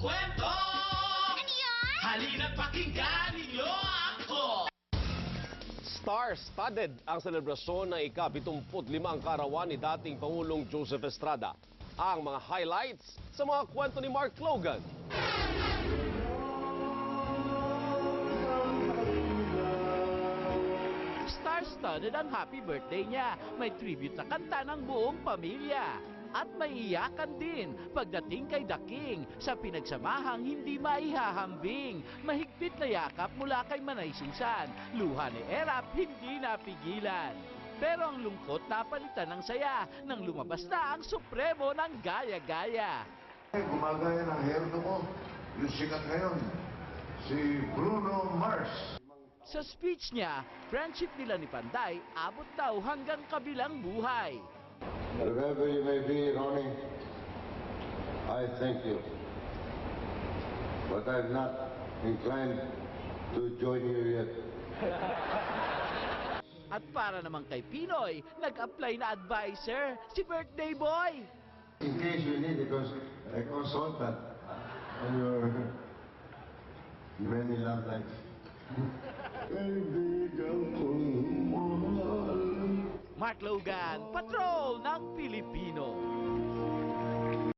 kwento! Ano yan? Halina't pakinggan ninyo ako! Star-studded ang selebrasyon ng ika-75 karawan ni dating Pangulong Joseph Estrada. Ang mga highlights sa mga kwento ni Mark Logan. Star-studded ang happy birthday niya. May tribute na kanta ng buong pamilya. At may iyakan din pagdating kay The King sa pinagsamahang hindi maihahambing. Mahigpit na yakap mula kay Manay Susan. Luha ni Erap hindi napigilan. Pero ang lungkot napalitan ng saya nang lumabas na ang supremo ng gaya-gaya. Gumagaya ng herdo ko, yung sikat ngayon, si Bruno Mars. Sa speech niya, friendship nila ni Panday abot daw hanggang kabilang buhay. Wherever you may be, Ronnie, I thank you. But I'm not inclined to join you yet. At para naman kay Pinoy, nag-apply na advisor, si Birthday Boy. In case you need, because a consultant on your many love lives. Mark Logan, Patrol ng Pilipino.